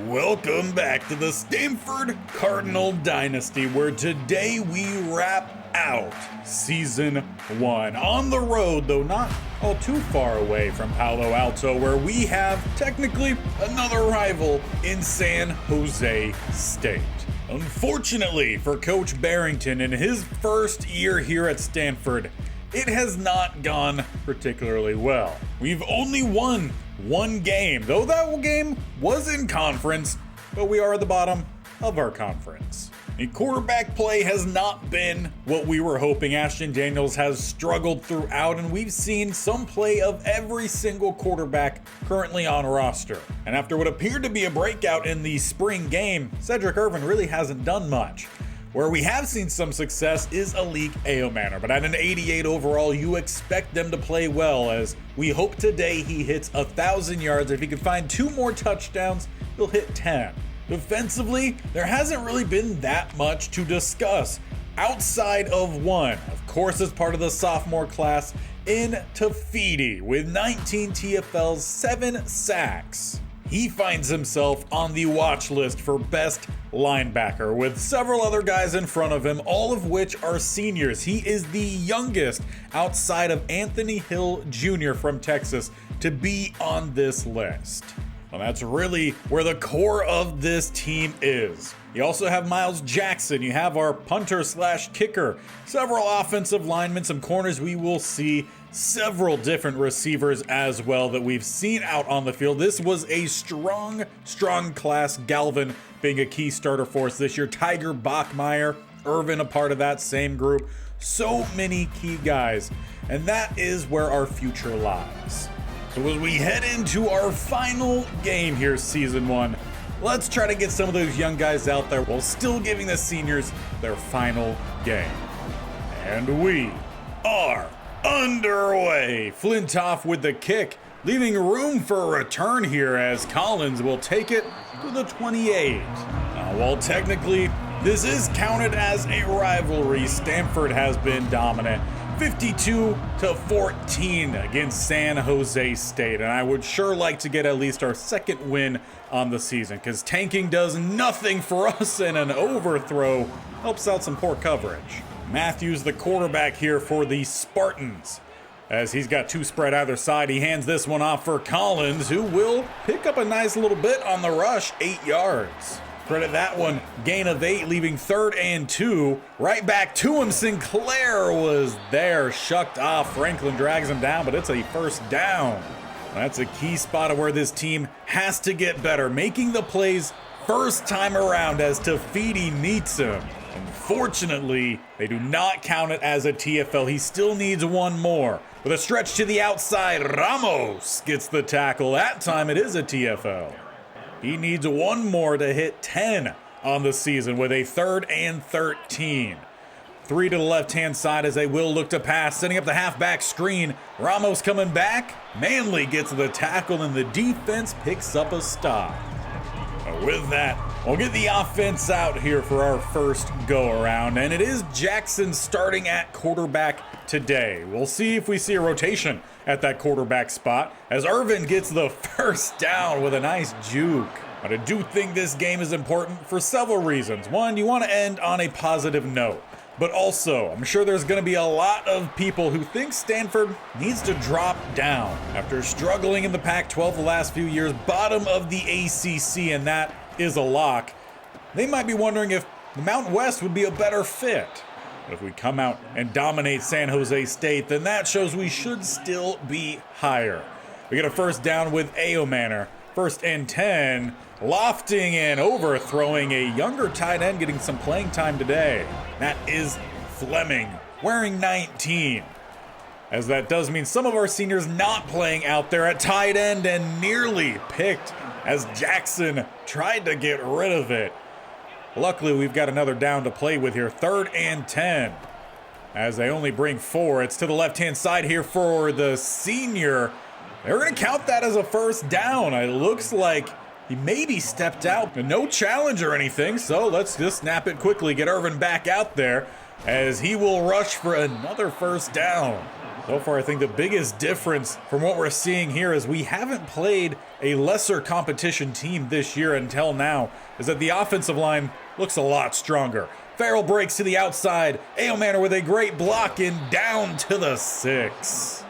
Welcome back to the Stanford Cardinal Dynasty, where today we wrap out Season 1. On the road, though not all too far away from Palo Alto, where we have technically another rival in San Jose State. Unfortunately for Coach Barrington, in his first year here at Stanford, it has not gone particularly well. We've only won one game, though that game was in conference, but we are at the bottom of our conference. The quarterback play has not been what we were hoping. Ashton Daniels has struggled throughout, and we've seen some play of every single quarterback currently on roster. And after what appeared to be a breakout in the spring game, Cedric Irvin really hasn't done much. Where we have seen some success is Alik Ayomanor, but at an 88 overall, you expect them to play well, as we hope today he hits 1,000 yards. If he can find 2 more touchdowns, he'll hit 10. Defensively, there hasn't really been that much to discuss outside of one, of course, as part of the sophomore class, in Tafiti with 19 TFLs, 7 sacks. He finds himself on the watch list for best linebacker, with several other guys in front of him, all of which are seniors. He is the youngest outside of Anthony Hill Jr. from Texas to be on this list. Well, that's really where the core of this team is. You also have Miles Jackson, you have our punter slash kicker, several offensive linemen, some corners. We will see several different receivers as well that we've seen out on the field. This was a strong class. Galvin being a key starter for us this year. Tiger Bachmeyer, Irvin a part of that same group. So many key guys, and that is where our future lies. So as we head into our final game here, Season 1, let's try to get some of those young guys out there while still giving the seniors their final game. And we are underway. Flintoff with the kick, leaving room for a return here as Collins will take it to the 28. Now, while technically this is counted as a rivalry, Stanford has been dominant. 52-14 against San Jose State, and I would sure like to get at least our second win on the season, because tanking does nothing for us, and an overthrow helps out some poor coverage. Matthews, the quarterback here for the Spartans, as he's got 2 spread either side. He hands this one off for Collins, who will pick up a nice little bit on the rush, 8 yards. Credit that one, gain of 8, leaving 3rd and 2. Right back to him, Sinclair was there, shucked off. Franklin drags him down, but it's a first down. That's a key spot of where this team has to get better, making the plays first time around as Tafiti meets him. Unfortunately, they do not count it as a TFL. He still needs one more. With a stretch to the outside, Ramos gets the tackle. That time it is a TFL. He needs one more to hit 10 on the season with a 3rd and 13. 3 to the left-hand side as they will look to pass, setting up the halfback screen. Ramos coming back. Manley gets the tackle, and the defense picks up a stop. With that, we'll get the offense out here for our first go-around, and it is Jackson starting at quarterback today. We'll see if we see a rotation at that quarterback spot as Irvin gets the first down with a nice juke. But I do think this game is important for several reasons. One, you want to end on a positive note. But also, I'm sure there's going to be a lot of people who think Stanford needs to drop down after struggling in the Pac-12 the last few years, bottom of the ACC, and that is a lock. They might be wondering if the Mountain West would be a better fit. But if we come out and dominate San Jose State, then that shows we should still be higher. We get a first down with Ayomanor. 1st and 10, lofting and overthrowing a younger tight end getting some playing time today. That is Fleming, wearing 19. As that does mean some of our seniors not playing out there at tight end, and nearly picked as Jackson tried to get rid of it. Luckily, we've got another down to play with here. 3rd and 10. As they only bring 4, it's to the left-hand side here for the senior. They're going to count that as a first down. It looks like he maybe stepped out. No challenge or anything, so let's just snap it quickly. Get Irvin back out there as he will rush for another first down. So far, I think the biggest difference from what we're seeing here is we haven't played a lesser competition team this year until now, is that the offensive line looks a lot stronger. Farrell breaks to the outside. Ayomanor with a great block and down to the 6.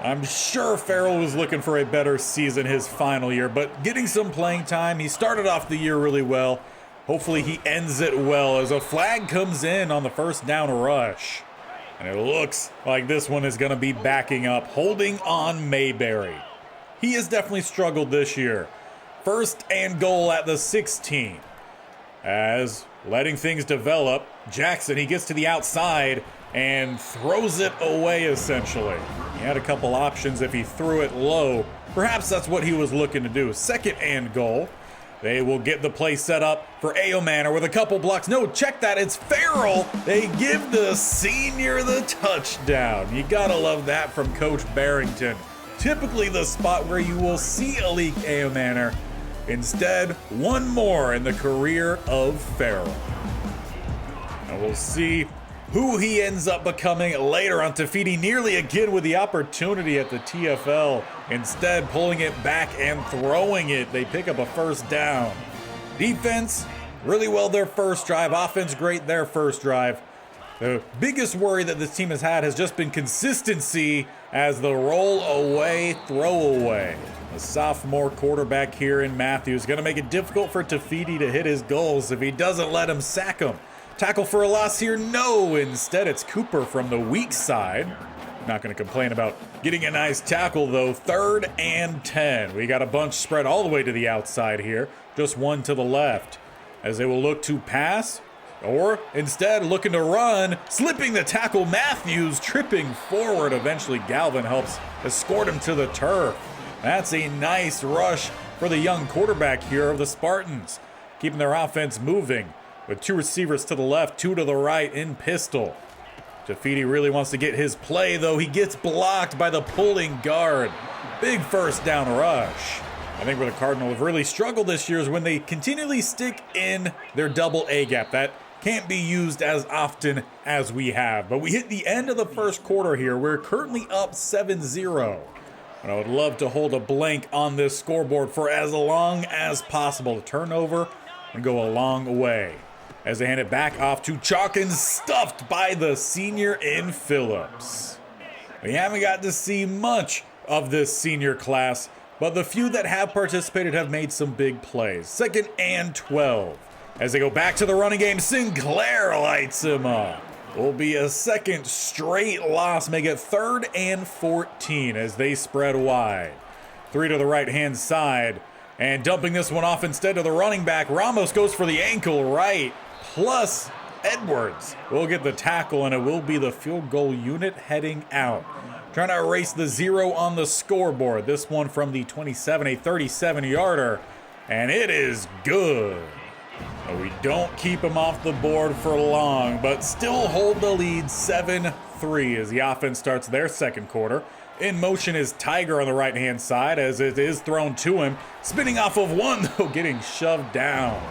I'm sure Farrell was looking for a better season his final year, but getting some playing time. He started off the year really well. Hopefully he ends it well as a flag comes in on the first down rush. And it looks like this one is going to be backing up, holding on Mayberry. He has definitely struggled this year. First and goal at the 16. As letting things develop, Jackson, he gets to the outside and throws it away essentially. He had a couple options if he threw it low. Perhaps that's what he was looking to do. Second and goal. They will get the play set up for Ayomanor with a couple blocks. No, check that, it's Farrell. They give the senior the touchdown. You gotta love that from Coach Barrington. Typically the spot where you will see Alik Ayomanor. Instead, one more in the career of Farrell. And we'll see who he ends up becoming later on. Tafiti nearly again with the opportunity at the TFL. Instead, pulling it back and throwing it. They pick up a first down. Defense, really well their first drive. Offense, great their first drive. The biggest worry that this team has had has just been consistency as the roll away, throw away. The sophomore quarterback here in Matthews going to make it difficult for Tafiti to hit his goals if he doesn't let him sack him. Tackle for a loss here? No. Instead, it's Cooper from the weak side. Not going to complain about getting a nice tackle, though. 3rd and 10. We got a bunch spread all the way to the outside here. Just one to the left. As they will look to pass, or instead looking to run. Slipping the tackle, Matthews tripping forward. Eventually, Galvin helps escort him to the turf. That's a nice rush for the young quarterback here of the Spartans. Keeping their offense moving. With 2 receivers to the left, 2 to the right in pistol. Tafiti really wants to get his play, though. He gets blocked by the pulling guard. Big first down rush. I think where the Cardinal have really struggled this year is when they continually stick in their double A gap. That can't be used as often as we have. But we hit the end of the first quarter here. We're currently up 7-0. And I would love to hold a blank on this scoreboard for as long as possible. The turnover and go a long way. As they hand it back off to Chalkin, stuffed by the senior in Phillips. We haven't got to see much of this senior class, but the few that have participated have made some big plays. 2nd and 12. As they go back to the running game, Sinclair lights him up. Will be a second straight loss, make it 3rd and 14 as they spread wide. 3 to the right-hand side, and dumping this one off instead to the running back. Ramos goes for the ankle right. Plus, Edwards will get the tackle, and it will be the field goal unit heading out. Trying to erase the 0 on the scoreboard. This one from the 27, a 37-yarder, and it is good. But we don't keep him off the board for long, but still hold the lead 7-3 as the offense starts their second quarter. In motion is Tiger on the right-hand side as it is thrown to him. Spinning off of one, though, getting shoved down.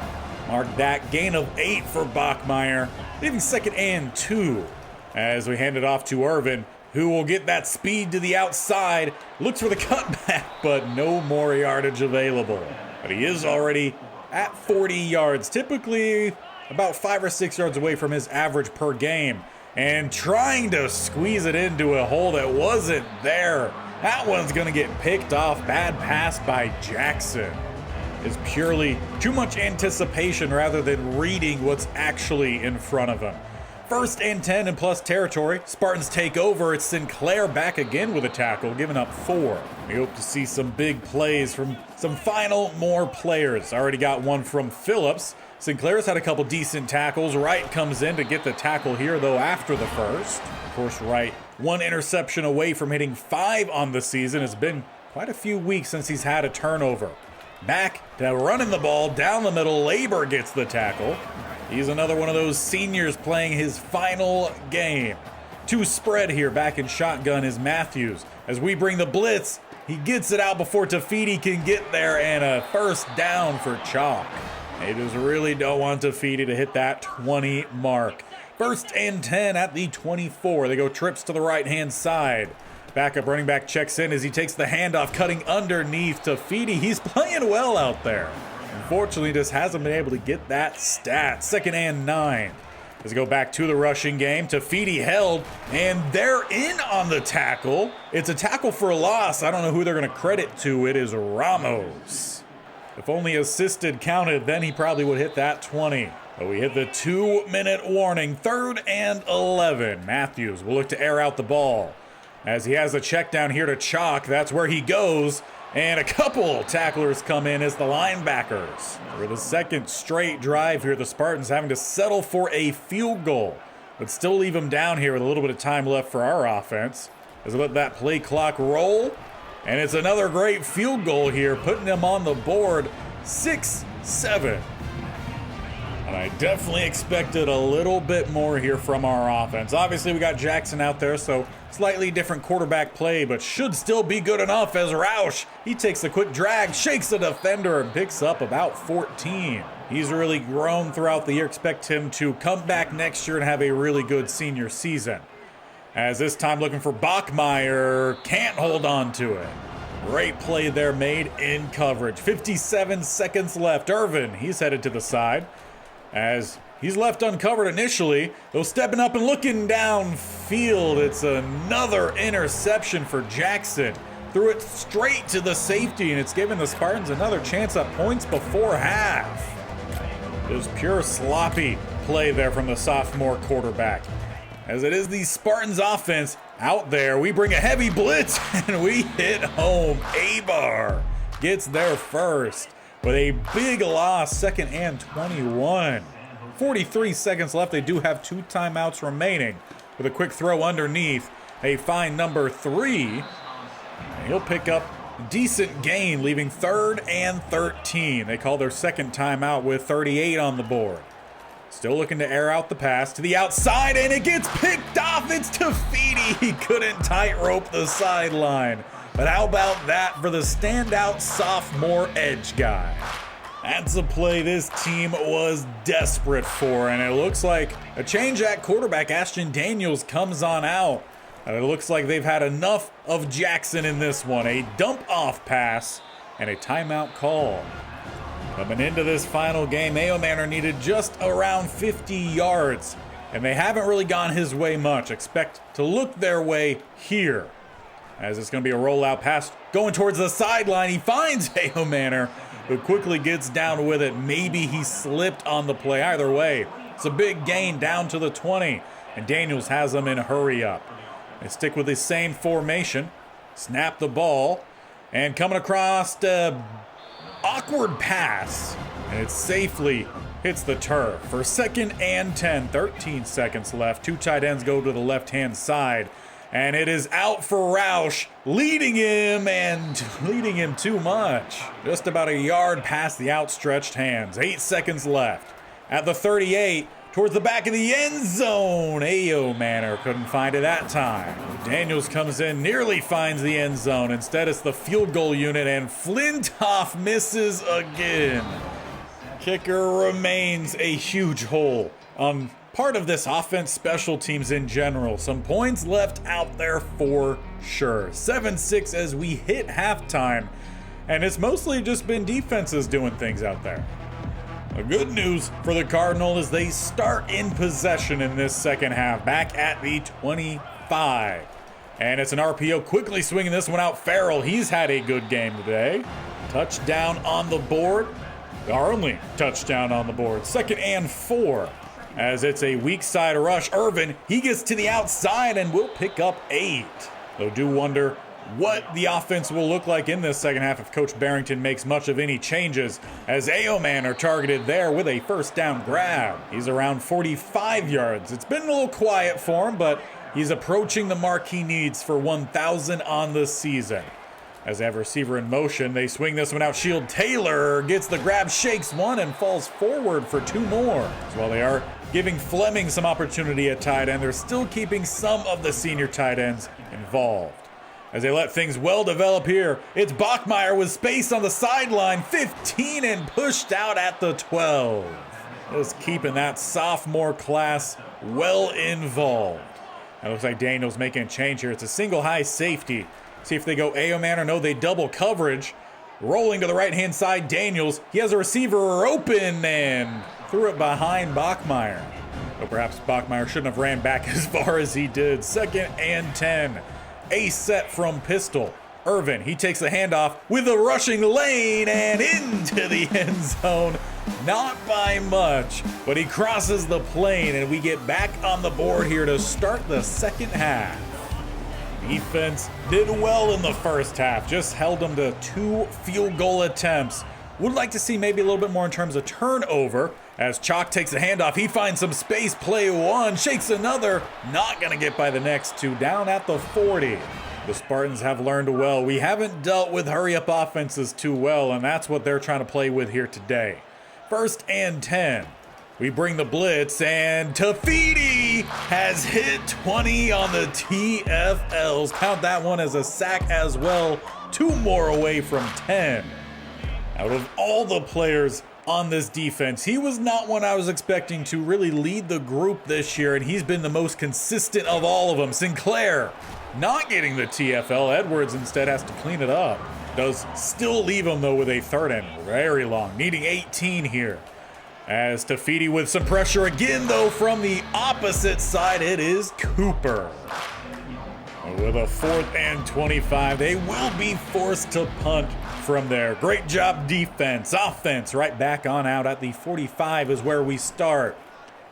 Mark that gain of 8 for Bachmeier, leaving 2nd and 2 as we hand it off to Irvin, who will get that speed to the outside. Looks for the cutback, but no more yardage available. But he is already at 40 yards, typically about 5 or 6 yards away from his average per game, and trying to squeeze it into a hole that wasn't there. That one's going to get picked off. Bad pass by Jackson. Is purely too much anticipation rather than reading what's actually in front of him. 1st and 10 in plus territory. Spartans take over. It's Sinclair back again with a tackle, giving up 4. We hope to see some big plays from some more players. Already got one from Phillips. Sinclair's had a couple decent tackles. Wright comes in to get the tackle here, though, after the first. Of course, Wright, 1 interception away from hitting 5 on the season. It's been quite a few weeks since he's had a turnover. Back to running the ball down the middle. Labor gets the tackle. He's another one of those seniors playing his final game. 2 spread here. Back in shotgun is Matthews. As we bring the blitz, he gets it out before Tafiti can get there, and a first down for Chalk. They just really don't want Tafiti to hit that 20 mark. First and 10 at the 24. They go trips to the right-hand side. Backup running back checks in as he takes the handoff, cutting underneath to Feedy. He's playing well out there. Unfortunately, just hasn't been able to get that stat. Second and 9. As we go back to the rushing game, to Feedy held, and they're in on the tackle. It's a tackle for a loss. I don't know who they're going to credit to. It is Ramos. If only assisted counted, then he probably would hit that 20. But we hit the 2-minute warning. Third and 11. Matthews will look to air out the ball. As he has a check down here to Chalk, that's where he goes. And a couple tacklers come in as the linebackers. For the second straight drive here, the Spartans having to settle for a field goal, but still leave them down here with a little bit of time left for our offense. As we let that play clock roll. And it's another great field goal here, putting them on the board 6-7. And I definitely expected a little bit more here from our offense. Obviously, we got Jackson out there, so slightly different quarterback play, but should still be good enough as Roush, he takes a quick drag, shakes the defender, and picks up about 14. He's really grown throughout the year. Expect him to come back next year and have a really good senior season. As this time looking for Bachmeier, can't hold on to it. Great play there made in coverage. 57 seconds left. Irvin, he's headed to the side. As he's left uncovered initially, though stepping up and looking downfield, it's another interception for Jackson. Threw it straight to the safety, and it's given the Spartans another chance at points before half. It was pure sloppy play there from the sophomore quarterback. As it is the Spartans offense out there, we bring a heavy blitz, and we hit home. Abar gets there first. With a big loss, second and 21. 43 seconds left. They do have 2 timeouts remaining. With a quick throw underneath, a fine number 3. And he'll pick up decent gain, leaving third and 13. They call their second timeout with 38 on the board. Still looking to air out the pass to the outside, and it gets picked off. It's Tafiti. He couldn't tightrope the sideline. But how about that for the standout sophomore edge guy? That's a play this team was desperate for, and it looks like a change at quarterback. Ashton Daniels comes on out. And it looks like they've had enough of Jackson in this one. A dump-off pass and a timeout call. Coming into this final game, Manor needed just around 50 yards, and they haven't really gone his way much. Expect to look their way here. As it's going to be a rollout pass going towards the sideline. He finds Manor, who quickly gets down with it. Maybe he slipped on the play. Either way, it's a big gain down to the 20. And Daniels has them in a hurry up. They stick with the same formation. Snap the ball. And coming across the awkward pass. And it safely hits the turf. For second and 10, 13 seconds left. 2 tight ends go to the left-hand side. And it is out for Roush, leading him too much. Just about a yard past the outstretched hands. 8 seconds left. At the 38, towards the back of the end zone. Manor couldn't find it that time. Daniels comes in, nearly finds the end zone. Instead, it's the field goal unit, and Flintoff misses again. Kicker remains a huge hole on part of this offense, special teams in general. Some points left out there for sure. 7-6 as we hit halftime, and it's mostly just been defenses doing things out there. The good news for the Cardinal is they start in possession in this second half, back at the 25. And it's an RPO, quickly swinging this one out. Farrell, he's had a good game today. Touchdown on the board. Our only touchdown on the board. Second and 4. As it's a weak side rush. Irvin, he gets to the outside and will pick up 8. Though do wonder what the offense will look like in this second half if Coach Barrington makes much of any changes, as Manor targeted there with a first down grab. He's around 45 yards. It's been a little quiet for him, but he's approaching the mark he needs for 1,000 on the season. As they have a receiver in motion, they swing this one out. Shield Taylor gets the grab, shakes one, and falls forward for 2 more. So while they are giving Fleming some opportunity at tight end, they're still keeping some of the senior tight ends involved. As they let things well develop here, it's Bachmeier with space on the sideline, 15 and pushed out at the 12. Just keeping that sophomore class well involved. It looks like Daniels making a change here. It's a single high safety. See if they go AO man or no, they double coverage. Rolling to the right-hand side, Daniels. He has a receiver open and threw it behind Bachmeier. But perhaps Bachmeier shouldn't have ran back as far as he did. 2nd and 10. A set from pistol. Irvin, he takes the handoff with a rushing lane and into the end zone. Not by much, but he crosses the plane and we get back on the board here to start the second half. Defense did well in the first half, just held them to 2 field goal attempts. Would like to see maybe a little bit more in terms of turnover. As Chalk takes the handoff, he finds some space, play one, shakes another, not gonna get by the next 2, down at the 40. The Spartans have learned well. We haven't dealt with hurry-up offenses too well, and that's what they're trying to play with here today. 1st and 10. We bring the blitz, and Tafiti has hit 20 on the TFLs. Count that one as a sack as well. 2 more away from 10. Out of all the players on this defense, he was not one I was expecting to really lead the group this year, and he's been the most consistent of all of them. Sinclair not getting the TFL. Edwards instead has to clean it up. Does still leave him though with a 3rd and very long, needing 18 here. As Tafiti with some pressure again though from the opposite side, it is Cooper. With a 4th and 25, they will be forced to punt from there. Great job defense. Offense right back on out at the 45 is where we start.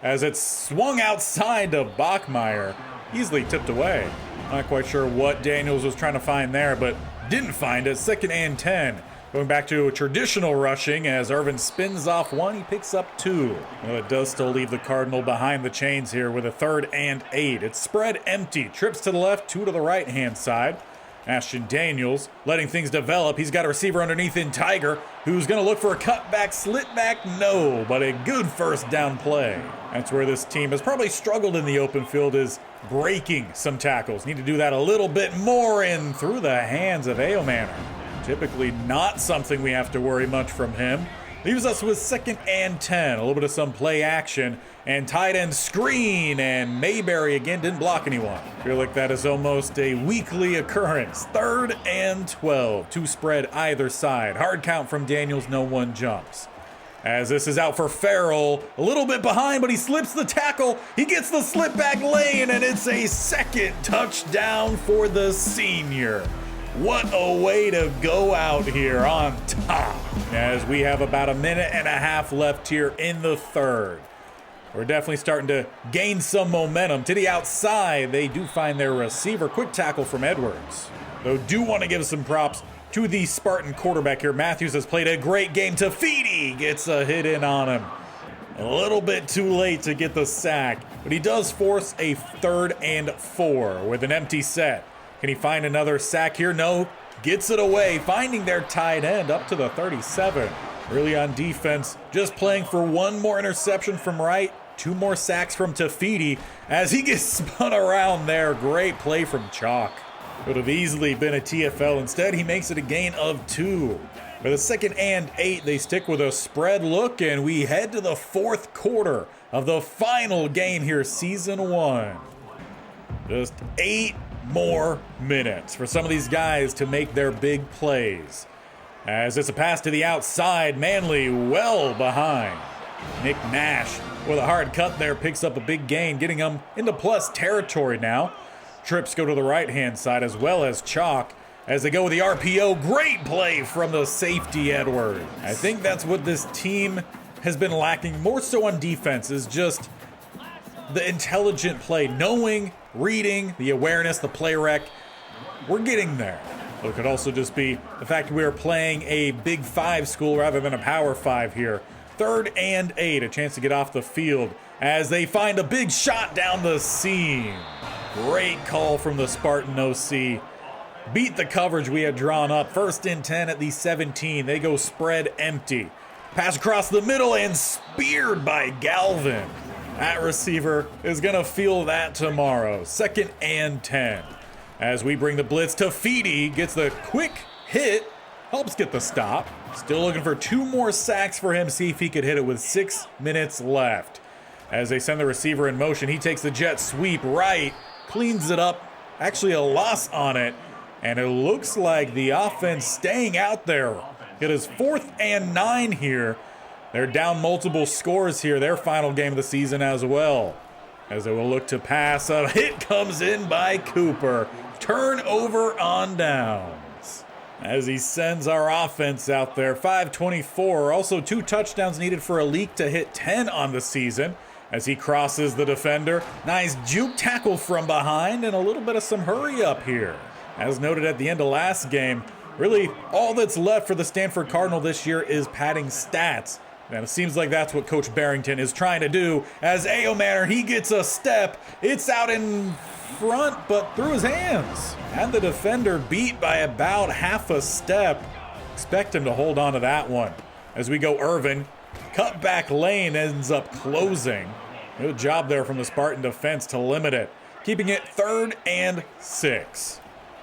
As it's swung outside to Bachmeier, easily tipped away. Not quite sure what Daniels was trying to find there, but didn't find it. 2nd and 10. Going back to traditional rushing as Irvin spins off 1, he picks up 2. Well, it does still leave the Cardinal behind the chains here with a 3rd and 8. It's spread empty. Trips to the left, 2 to the right-hand side. Ashton Daniels letting things develop. He's got a receiver underneath in Tiger, who's going to look for a cutback, slit back, no, but a good 1st down play. That's where this team has probably struggled in the open field, is breaking some tackles. Need to do that a little bit more and through the hands of Aomanor. Typically not something we have to worry much from him. Leaves us with 2nd and 10. A little bit of some play action and tight end screen, and Mayberry again didn't block anyone. Feel like that is almost a weekly occurrence. 3rd and 12. 2 spread either side. Hard count from Daniels, no one jumps. As this is out for Farrell, a little bit behind, but he slips the tackle. He gets the slip back lane, and it's a 2nd touchdown for the senior. What a way to go out here on top, as we have about a minute and a half left here in the 3rd. We're definitely starting to gain some momentum. To the outside, they do find their receiver. Quick tackle from Edwards. Though do want to give some props to the Spartan quarterback here. Matthews has played a great game. Tafiti gets a hit in on him. A little bit too late to get the sack, but he does force a 3rd and 4 with an empty set. Can he find another sack here? No. Gets it away, finding their tight end up to the 37. Early on defense, just playing for 1 more interception from Wright, 2 more sacks from Tafiti as he gets spun around there. Great play from Chalk. Would have easily been a TFL. Instead, he makes it a gain of 2. For the 2nd and 8, they stick with a spread look, and we head to the 4th quarter of the final game here, season 1. Just 8 more minutes for some of these guys to make their big plays. As it's a pass to the outside, Manley well behind. Nick Nash with a hard cut there picks up a big gain, getting him into plus territory now. Trips go to the right-hand side as well as Chalk as they go with the RPO. Great play from the safety, Edwards. I think that's what this team has been lacking more so on defense, is just the intelligent play, knowing, reading, the awareness, the play rec. We're getting there. It could also just be the fact we are playing a Big 5 school rather than a Power 5 here. 3rd and 8, a chance to get off the field as they find a big shot down the seam. Great call from the Spartan OC. Beat the coverage we had drawn up. 1st and 10 at the 17. They go spread empty. Pass across the middle and speared by Galvin. That receiver is going to feel that tomorrow. 2nd and 10. As we bring the blitz, Tafiti gets the quick hit, helps get the stop. Still looking for 2 more sacks for him, see if he could hit it with 6 minutes left. as they send the receiver in motion. He takes the jet sweep right, cleans it up, actually a loss on it, and it looks like the offense staying out there. It is 4th and 9 here. They're down multiple scores here, their final game of the season as well, as they will look to pass. A hit comes in by Cooper. Turnover on downs as he sends our offense out there. 5:24. Also 2 touchdowns needed for Alik to hit 10 on the season as he crosses the defender. Nice juke tackle from behind and a little bit of some hurry up here. As noted at the end of last game, really all that's left for the Stanford Cardinal this year is padding stats. And it seems like that's what Coach Barrington is trying to do, as Manor, he gets a step. It's out in front, but through his hands. And the defender beat by about half a step. Expect him to hold on to that one. As we go Irvin, cutback lane ends up closing. Good job there from the Spartan defense to limit it, keeping it 3rd and 6.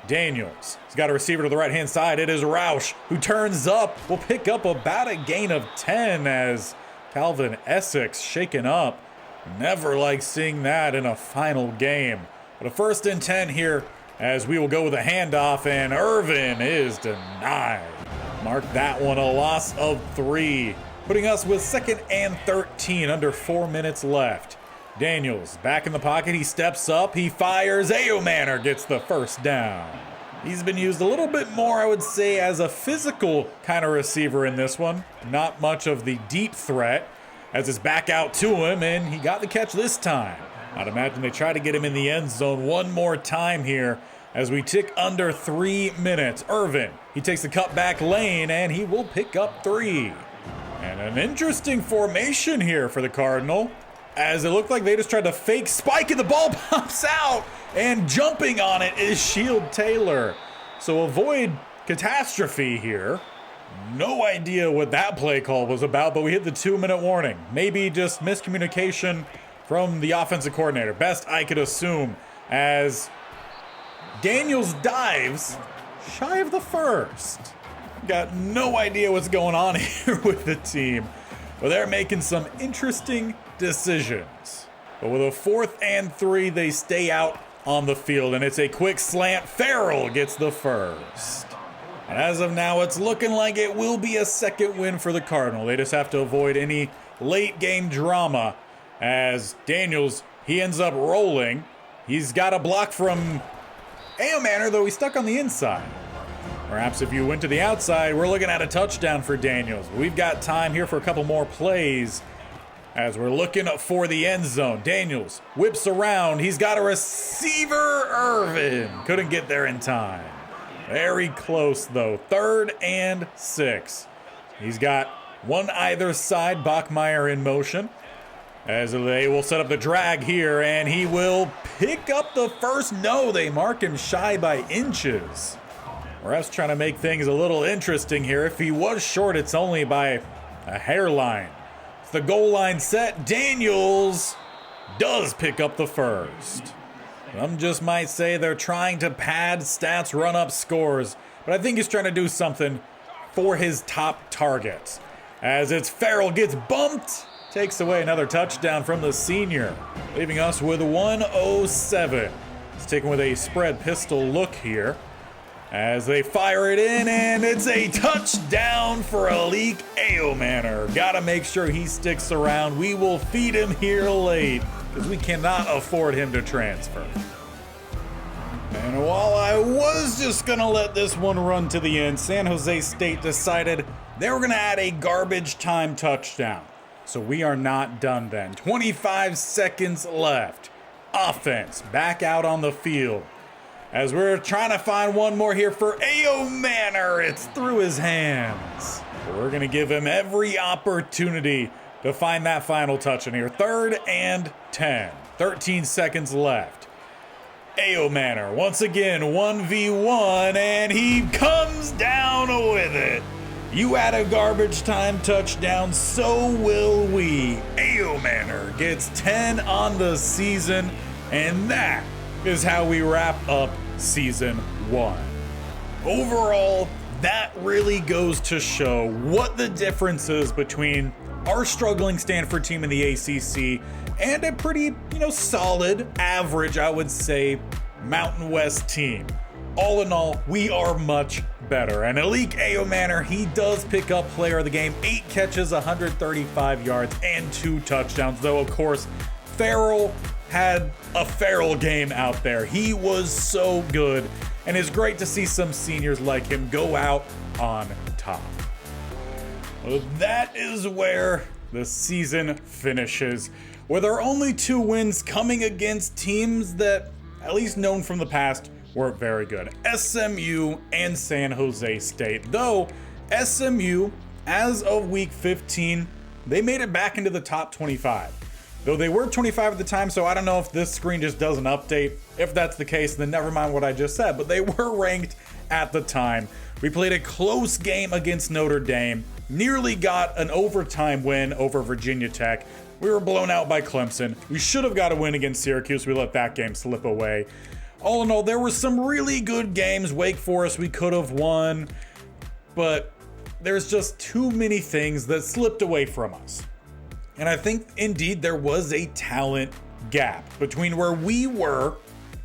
Daniels, he's got a receiver to the right-hand side. It is Roush, who turns up, will pick up about a gain of 10 as Calvin Essex shaken up. Never like seeing that in a final game. But a 1st and 10 here as we will go with a handoff, and Irvin is denied. Mark that one a loss of 3, putting us with 2nd and 13, under 4 minutes left. Daniels back in the pocket, he steps up, he fires. Manor gets the 1st down. He's been used a little bit more, I would say, as a physical kind of receiver in this one. Not much of the deep threat, as it's back out to him, and he got the catch this time. I'd imagine they try to get him in the end zone one more time here as we tick under 3 minutes. Irvin, he takes the cutback lane, and he will pick up 3. And an interesting formation here for the Cardinal, as it looked like they just tried to fake spike and the ball pops out, and jumping on it is Shield Taylor. So avoid catastrophe here. No idea what that play call was about, but we hit the 2-minute warning. Maybe just miscommunication from the offensive coordinator. Best I could assume, as Daniels dives shy of the 1st. Got no idea what's going on here with the team, but they're making some interesting decisions. But with a 4th and 3, they stay out on the field, and it's a quick slant. Farrell gets the 1st. And as of now, it's looking like it will be a 2nd win for the Cardinal. They just have to avoid any late game drama, as Daniels, he ends up rolling. He's got a block from Manor, though he's stuck on the inside. Perhaps if you went to the outside, we're looking at a touchdown for Daniels. We've got time here for a couple more plays as we're looking for the end zone. Daniels whips around. He's got a receiver. Irvin couldn't get there in time. Very close, though. 3rd and 6. He's got one either side. Bachmeier in motion as they will set up the drag here, and he will pick up the 1st. No, they mark him shy by inches. Refs trying to make things a little interesting here. If he was short, it's only by a hairline. It's the goal line set. Daniels does pick up the 1st. Some just might say they're trying to pad stats, run up scores, but I think he's trying to do something for his top targets. As it's Farrell gets bumped, takes away another touchdown from the senior, leaving us with 107. It's taken with a spread pistol look here, as they fire it in, and it's a touchdown for Alik Manor. Gotta make sure he sticks around. We will feed him here late, because we cannot afford him to transfer. And while I was just gonna let this one run to the end, San Jose State decided they were gonna add a garbage time touchdown. So we are not done then. 25 seconds left. Offense back out on the field, as we're trying to find one more here for Manor. It's through his hands. We're going to give him every opportunity to find that final touch in here. 3rd and 10. 13 seconds left. Manor once again 1v1, and he comes down with it. You add a garbage time touchdown, so will we. Manor gets 10 on the season, and that is how we wrap up season 1. Overall, that really goes to show what the difference is between our struggling Stanford team in the ACC, and a pretty, solid, average, I would say, Mountain West team. All in all, we are much better. And Alik Ayomanor, he does pick up player of the game, 8 catches, 135 yards, and 2 touchdowns. Though, of course, Farrell had a feral game out there. He was so good, and it's great to see some seniors like him go out on top. Well, that is where the season finishes, with our only 2 wins coming against teams that, at least known from the past, weren't very good. SMU and San Jose State. Though SMU, as of week 15, they made it back into the top 25. Though they were 25 at the time, so I don't know if this screen just doesn't update. If that's the case, then never mind what I just said, but they were ranked at the time. We played a close game against Notre Dame, nearly got an overtime win over Virginia Tech. We were blown out by Clemson. We should have got a win against Syracuse. We let that game slip away. All in all, there were some really good games. Wake Forest, we could have won, but there's just too many things that slipped away from us. And I think, indeed, there was a talent gap between where we were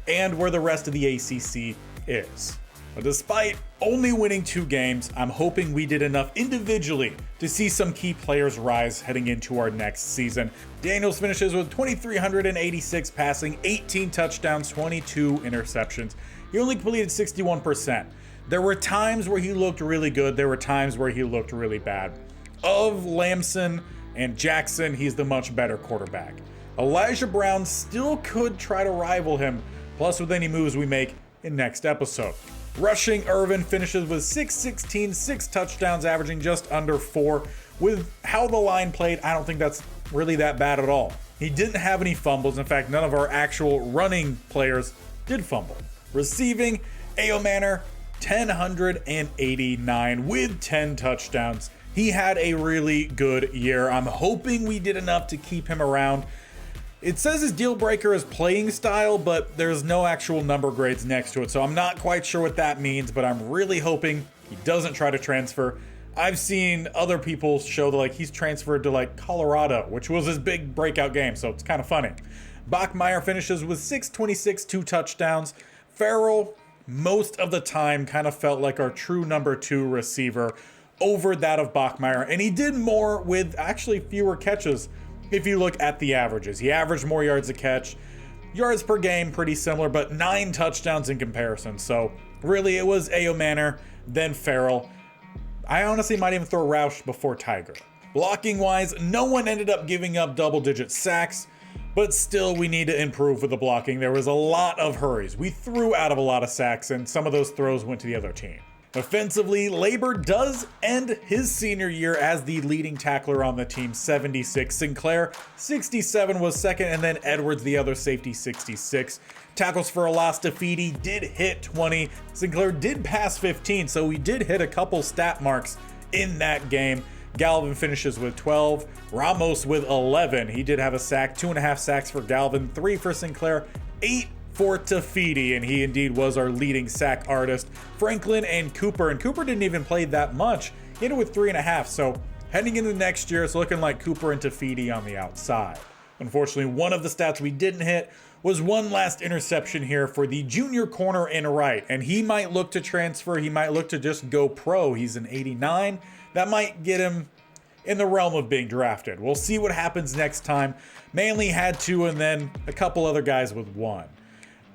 and where the rest of the ACC is. But despite only winning 2 games, I'm hoping we did enough individually to see some key players rise heading into our next season. Daniels finishes with 2,386 passing, 18 touchdowns, 22 interceptions. He only completed 61%. There were times where he looked really good. There were times where he looked really bad. Of Lamson and Jackson, he's the much better quarterback. Elijah Brown still could try to rival him, plus with any moves we make in next episode. Rushing, Irvin finishes with 616, 6 touchdowns, averaging just under 4. With how the line played, I don't think that's really that bad at all. He didn't have any fumbles. In fact, none of our actual running players did fumble. Receiving, Ayomanor, 1,089 with 10 touchdowns. He had a really good year. I'm hoping we did enough to keep him around. It says his deal breaker is playing style, but there's no actual number grades next to it, so I'm not quite sure what that means, but I'm really hoping he doesn't try to transfer. I've seen other people show that he's transferred to Colorado, which was his big breakout game, so it's kind of funny. Bachmeier finishes with 626, 2 touchdowns. Farrell, most of the time, kind of felt like our true number 2 receiver over that of Bachmeier, and he did more with actually fewer catches. If you look at the averages, he averaged more yards a catch. Yards per game, pretty similar, but 9 touchdowns in comparison. So really, it was Ayomanor, then Farrell. I honestly might even throw Roush before Tiger. Blocking wise, no one ended up giving up double-digit sacks, but still we need to improve with the blocking. There was a lot of hurries. We threw out of a lot of sacks, and some of those throws went to the other team. Offensively, Labor does end his senior year as the leading tackler on the team, 76. Sinclair, 67 was second, and then Edwards, the other safety, 66. Tackles for a loss to Feedy did hit 20. Sinclair did pass 15, so we did hit a couple stat marks in that game. Galvin finishes with 12. Ramos with 11. He did have a sack, 2.5 sacks for Galvin, 3 for Sinclair, 8 for Tafidi, and he indeed was our leading sack artist. Franklin and Cooper didn't even play that much. He ended with 3.5, so heading into next year, it's looking like Cooper and Tafidi on the outside. Unfortunately, one of the stats we didn't hit was one last interception here for the junior corner and right, and he might look to transfer, he might look to just go pro. He's an 89. That might get him in the realm of being drafted. We'll see what happens next time. Manley had 2, and then a couple other guys with 1.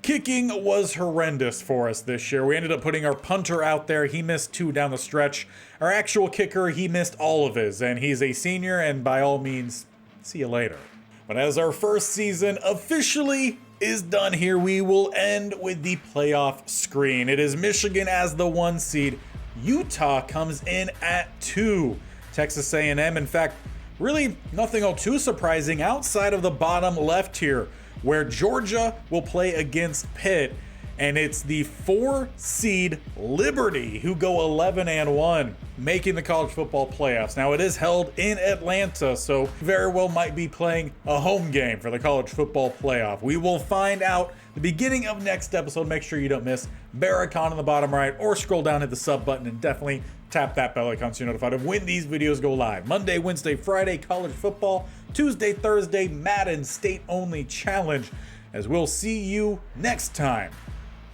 Kicking was horrendous for us this year. We ended up putting our punter out there. He missed 2 down the stretch. Our actual kicker, he missed all of his, and he's a senior, and by all means, see you later. But as our first season officially is done here, we will end with the playoff screen. It is Michigan as the 1 seed. Utah comes in at 2. Texas A&M, in fact, really nothing all too surprising outside of the bottom left here, where Georgia will play against Pitt, and it's the 4 seed Liberty who go 11-1, making the college football playoffs. Now, it is held in Atlanta, so very well might be playing a home game for the college football playoff. We will find out the beginning of next episode. Make sure you don't miss. Bear icon on the bottom right, or scroll down, hit the sub button, and definitely Tap that bell icon so you're notified of when these videos go live. Monday, Wednesday, Friday, college football. Tuesday, Thursday, Madden state-only challenge. As we'll see you next time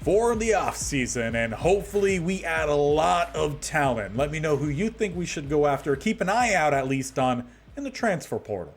for the off-season, and hopefully we add a lot of talent. Let me know who you think we should go after. Keep an eye out, at least, on in the transfer portal.